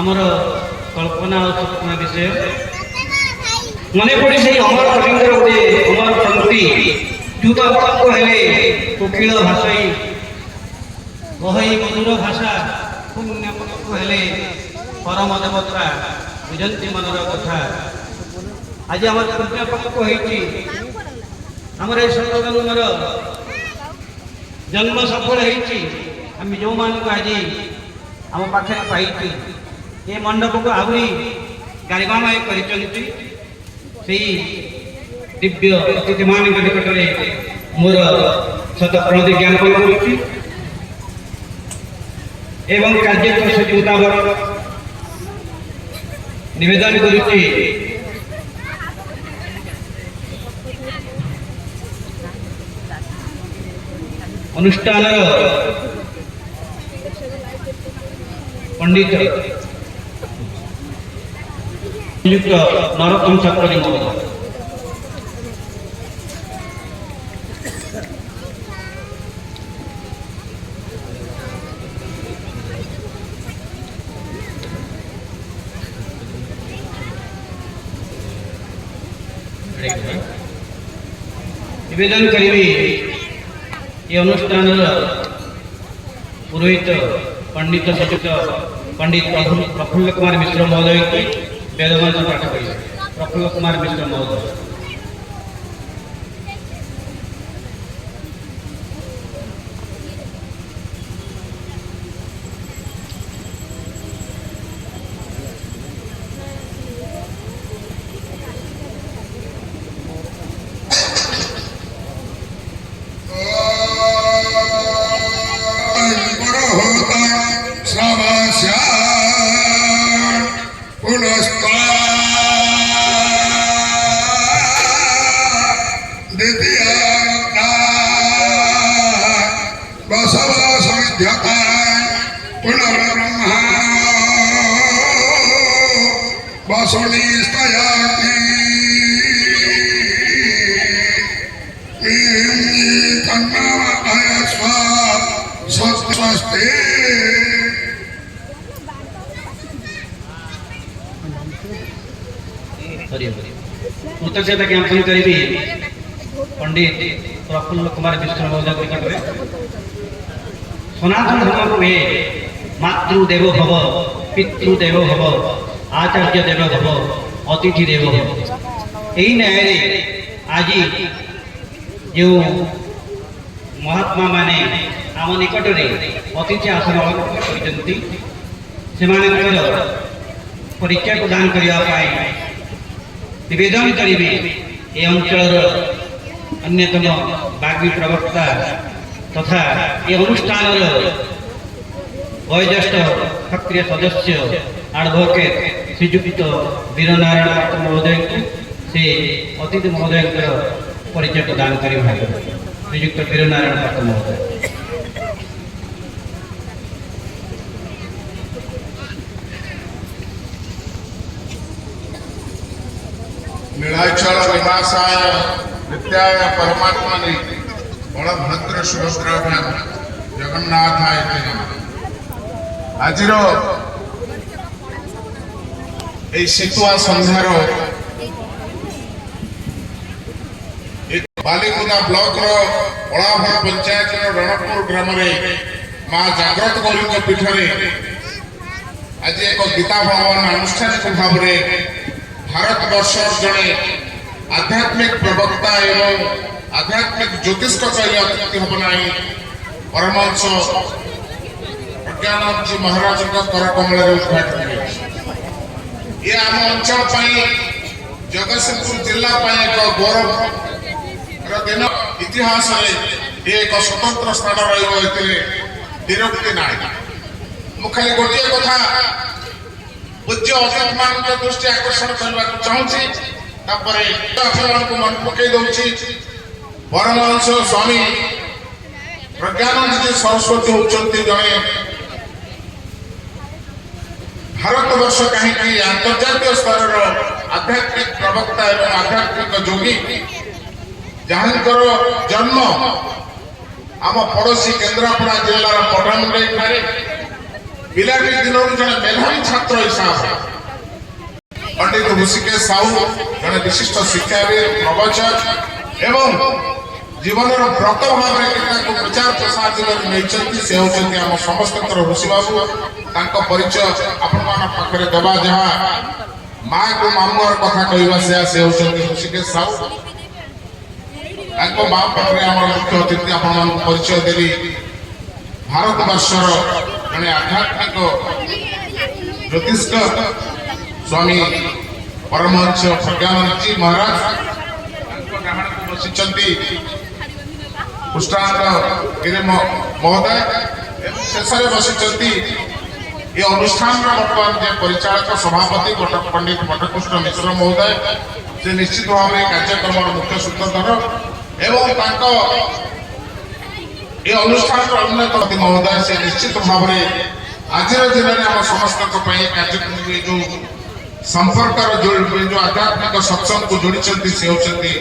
आमर कल्पना और स्वप्न विषय मन पड़े से अमर कविंदर गोटे अमर पंक्ति जुगपक हेले कोकिल भाषाई बहई मधुर भाषा पुण्यपक हेले परम देवता बुझंती मनर कथा आज आम पुण्यपक होमर सतजन्मर जन्म सफल होम जो मान आज आम पाखे पाई ये मंडप को आहरी गारिमामय कर दिव्य अतिथि मान निकट में मोर शत प्रणति ज्ञापन करुच्ची एवं कार्य से मुताबक निवेदन करुच्ची अनुष्ठान पंडित नियुक्त नरोत्तम चक्रवर्ती महोदय निवेदन करी ये अनुष्ठान पुरोहित पंडित सचित पंडित प्रफुल्ल कुमार मिश्र महोदय की वेदमंत्र पाठ करेंगे। प्रफुल्ल कुमार मिश्र महोदय कृतज्ञता ज्ञापन करी पंडित प्रफुल्ल कुमार मिश्र महोदय निकट में सनातन धर्म को मातृदेव भव पितृदेव भव आचार्य देव भव अतिथि देव भव यही न्याय आज जो महात्मा माने आम निकट में अतिथि आसन अलंकृत कर परीक्षा प्रदान करने निवेदन करी ये अंचल अन्यतम बाग्मी प्रवक्ता तथा ये अनुष्ठान वयोज्येष्ठ सक्रिय सदस्य एडवोकेट श्रीजुक्त वीरनारायण पात्र महोदय से अतिथि महोदय परिचय प्रदान कर श्रीजुक्त वीरनारायण पात्र महोदय नीलाचल निवासाय नित्याय परमात्मने बलभद्र सुभद्राभ्याम जगन्नाथाय आज शीतुआ संध्यार बालीकुदा ब्लॉक ओलाभर पंचायत रणपुर ग्राम माँ जाग्रत गौरी पीठ आज एक गीता भवन आनुष्ठानिक भाव में भारत वर्ष जड़े आध्यात्मिक प्रवक्ता एवं आध्यात्मिक ज्योतिष कहले अत्युक्ति हम ना परमहंस प्रज्ञानंद जी महाराज कर कमल उद्घाटन ये आम अंचल जगतसिंहपुर जिला एक गौरव दिन इतिहास एक स्वतंत्र स्थान रही ना मु खाली गोटे कथा पूज्य अतिथि मान दृष्टि आकर्षण करने चाहूँगी मन पकई दूसरी परमहंस स्वामी प्रज्ञानंद जी सरस्वती होती जड़े भारत वर्ष कहीं अंतर्जातीय स्तर आध्यात्मिक प्रवक्ता एवं आध्यात्मिक योगी जहांकर जन्म आम पड़ोशी केन्द्रापड़ा जिलार पटामुंडई ପିଲାଟି ଦିନରୁ ଜଣେ ମେଧାବୀ ଛାତ୍ର ହିସାବରେ पंडित ऋषिकेश साहू जड़े विशिष्ट शिक्षाविद प्रवचक एवं जीवन व्रत भाव में प्रचार प्रसार दिगरे नहीं से होती आम समस्त ऋषि बाबू परिचय आपण पाखे देवा जहाँ माँ को मामुआर कथा कहवा से होती ऋषिकेश साहू माँ पाखे आम मुख्य अतिथि आप परिचय देली भारत वर्षर जड़े आध्यात्मिक ज्योतिष्क स्वामी परमहंस प्रज्ञानंद जी महाराज बसी कृष्णानंद गिरी महोदय शेष बसी ये अनुष्ठान बर्तमान जे परिचालक सभापति पंडित बटकृष्ण मिश्र महोदय से निश्चित भाव कार्यक्रम मुख्य सूत्रधर एवं ये अनुष्ठान अन्यतम महोदय से निश्चित भाव आज दिन में आम समस्त कार्यक्रम जो संपर्क जो आध्यात्मिक सत्संग को जोड़ी से होती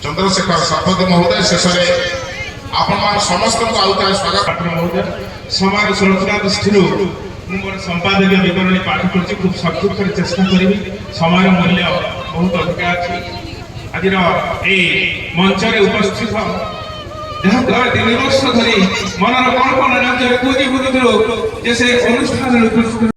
चंद्रशेखर शतपथी महोदय शेष आपण समस्त को आउ स्वागत महोदय समाज सुरक्षा दृष्टि मोर संपादकीय विवरणी पाठ कर खूब संक्षिप्त चेष्टा करी समय मूल्य बहुत अधिक अच्छी आज मंच उपस्थित जहाँ 3 वर्ष धरी मनर कौन राज्य खोजी बुझुलु जे से अनुष्ठान